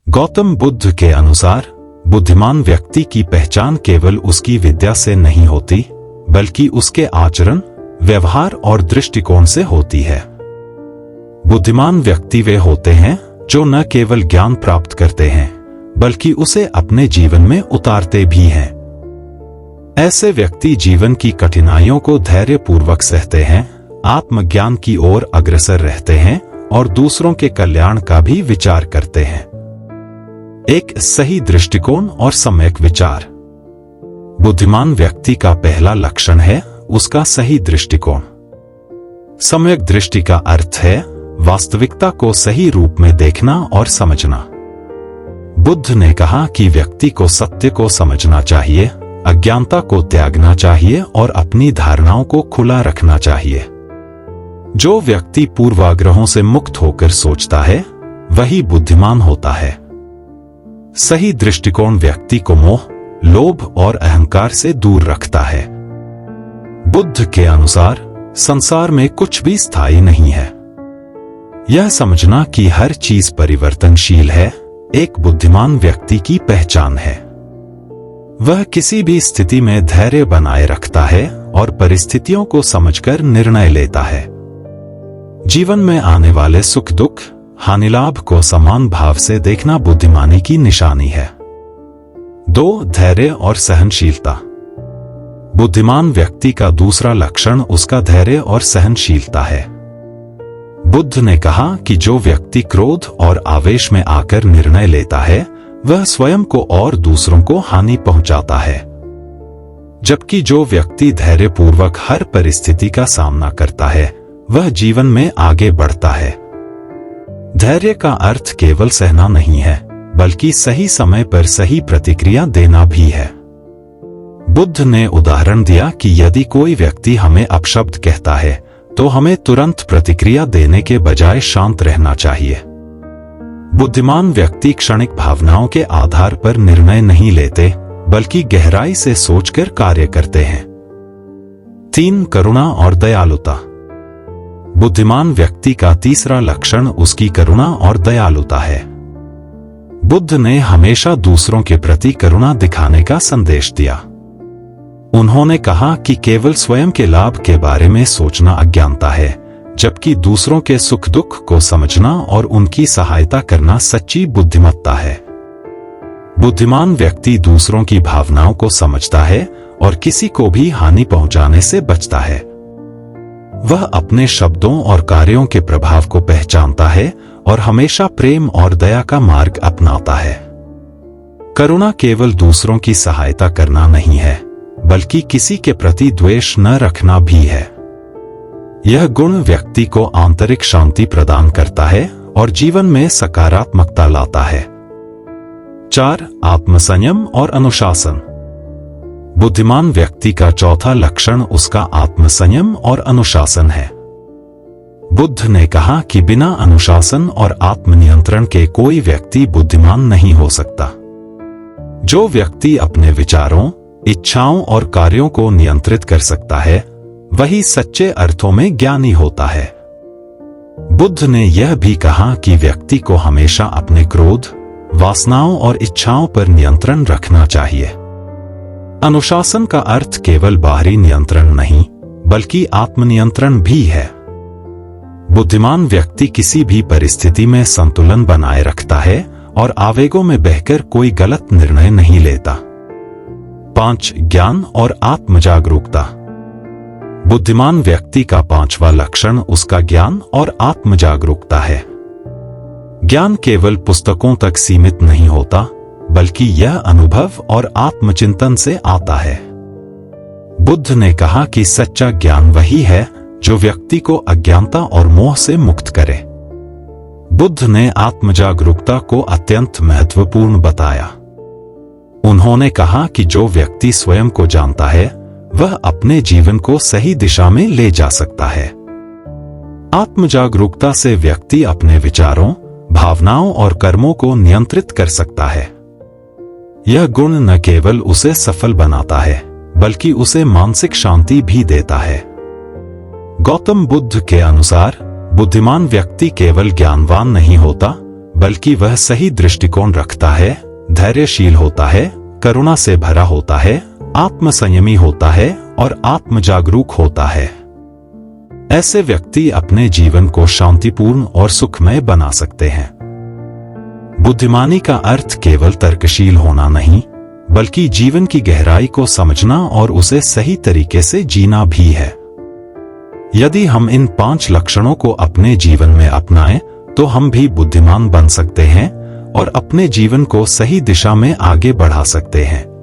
गौतम बुद्ध के अनुसार बुद्धिमान व्यक्ति की पहचान केवल उसकी विद्या से नहीं होती, बल्कि उसके आचरण, व्यवहार और दृष्टिकोण से होती है। बुद्धिमान व्यक्ति वे होते हैं जो न केवल ज्ञान प्राप्त करते हैं, बल्कि उसे अपने जीवन में उतारते भी हैं। ऐसे व्यक्ति जीवन की कठिनाइयों को धैर्यपूर्वक सहते हैं, आत्मज्ञान की ओर अग्रसर रहते हैं और दूसरों के कल्याण का भी विचार करते हैं। एक सही दृष्टिकोण और सम्यक विचार। बुद्धिमान व्यक्ति का पहला लक्षण है उसका सही दृष्टिकोण। सम्यक दृष्टि का अर्थ है वास्तविकता को सही रूप में देखना और समझना। बुद्ध ने कहा कि व्यक्ति को सत्य को समझना चाहिए, अज्ञानता को त्यागना चाहिए और अपनी धारणाओं को खुला रखना चाहिए। जो व्यक्ति पूर्वाग्रहों से मुक्त होकर सोचता है, वही बुद्धिमान होता है। सही दृष्टिकोण व्यक्ति को मोह, लोभ और अहंकार से दूर रखता है। बुद्ध के अनुसार संसार में कुछ भी स्थायी नहीं है। यह समझना कि हर चीज परिवर्तनशील है, एक बुद्धिमान व्यक्ति की पहचान है। वह किसी भी स्थिति में धैर्य बनाए रखता है और परिस्थितियों को समझकर निर्णय लेता है। जीवन में आने वाले सुख दुख, हानि लाभ को समान भाव से देखना बुद्धिमानी की निशानी है। 2. धैर्य और सहनशीलता। बुद्धिमान व्यक्ति का दूसरा लक्षण उसका धैर्य और सहनशीलता है। बुद्ध ने कहा कि जो व्यक्ति क्रोध और आवेश में आकर निर्णय लेता है, वह स्वयं को और दूसरों को हानि पहुंचाता है, जबकि जो व्यक्ति धैर्यपूर्वक हर परिस्थिति का सामना करता है, वह जीवन में आगे बढ़ता है। धैर्य का अर्थ केवल सहना नहीं है, बल्कि सही समय पर सही प्रतिक्रिया देना भी है। बुद्ध ने उदाहरण दिया कि यदि कोई व्यक्ति हमें अपशब्द कहता है, तो हमें तुरंत प्रतिक्रिया देने के बजाय शांत रहना चाहिए। बुद्धिमान व्यक्ति क्षणिक भावनाओं के आधार पर निर्णय नहीं लेते, बल्कि गहराई से सोचकर कार्य करते हैं। 3. करुणा और दयालुता। बुद्धिमान व्यक्ति का तीसरा लक्षण उसकी करुणा और दयालुता है। बुद्ध ने हमेशा दूसरों के प्रति करुणा दिखाने का संदेश दिया। उन्होंने कहा कि केवल स्वयं के लाभ के बारे में सोचना अज्ञानता है, जबकि दूसरों के सुख दुख को समझना और उनकी सहायता करना सच्ची बुद्धिमत्ता है। बुद्धिमान व्यक्ति दूसरों की भावनाओं को समझता है और किसी को भी हानि पहुंचाने से बचता है। वह अपने शब्दों और कार्यों के प्रभाव को पहचानता है और हमेशा प्रेम और दया का मार्ग अपनाता है। करुणा केवल दूसरों की सहायता करना नहीं है, बल्कि किसी के प्रति द्वेष न रखना भी है। यह गुण व्यक्ति को आंतरिक शांति प्रदान करता है और जीवन में सकारात्मकता लाता है। 4. आत्मसंयम और अनुशासन। बुद्धिमान व्यक्ति का चौथा लक्षण उसका आत्मसंयम और अनुशासन है। बुद्ध ने कहा कि बिना अनुशासन और आत्मनियंत्रण के कोई व्यक्ति बुद्धिमान नहीं हो सकता। जो व्यक्ति अपने विचारों, इच्छाओं और कार्यों को नियंत्रित कर सकता है, वही सच्चे अर्थों में ज्ञानी होता है। बुद्ध ने यह भी कहा कि व्यक्ति को हमेशा अपने क्रोध, वासनाओं और इच्छाओं पर नियंत्रण रखना चाहिए। अनुशासन का अर्थ केवल बाहरी नियंत्रण नहीं, बल्कि आत्मनियंत्रण भी है। बुद्धिमान व्यक्ति किसी भी परिस्थिति में संतुलन बनाए रखता है और आवेगों में बहकर कोई गलत निर्णय नहीं लेता। 5. ज्ञान और आत्मजागरूकता। बुद्धिमान व्यक्ति का 5वां लक्षण उसका ज्ञान और आत्मजागरूकता है। ज्ञान केवल पुस्तकों तक सीमित नहीं होता, बल्कि यह अनुभव और आत्मचिंतन से आता है। बुद्ध ने कहा कि सच्चा ज्ञान वही है जो व्यक्ति को अज्ञानता और मोह से मुक्त करे। बुद्ध ने आत्मजागरूकता को अत्यंत महत्वपूर्ण बताया। उन्होंने कहा कि जो व्यक्ति स्वयं को जानता है, वह अपने जीवन को सही दिशा में ले जा सकता है। आत्मजागरूकता से व्यक्ति अपने विचारों, भावनाओं और कर्मों को नियंत्रित कर सकता है। यह गुण न केवल उसे सफल बनाता है, बल्कि उसे मानसिक शांति भी देता है। गौतम बुद्ध के अनुसार बुद्धिमान व्यक्ति केवल ज्ञानवान नहीं होता, बल्कि वह सही दृष्टिकोण रखता है, धैर्यशील होता है, करुणा से भरा होता है, आत्मसंयमी होता है और आत्मजागरूक होता है। ऐसे व्यक्ति अपने जीवन को शांतिपूर्ण और सुखमय बना सकते हैं। बुद्धिमानी का अर्थ केवल तर्कशील होना नहीं, बल्कि जीवन की गहराई को समझना और उसे सही तरीके से जीना भी है। यदि हम इन 5 लक्षणों को अपने जीवन में अपनाएं, तो हम भी बुद्धिमान बन सकते हैं और अपने जीवन को सही दिशा में आगे बढ़ा सकते हैं।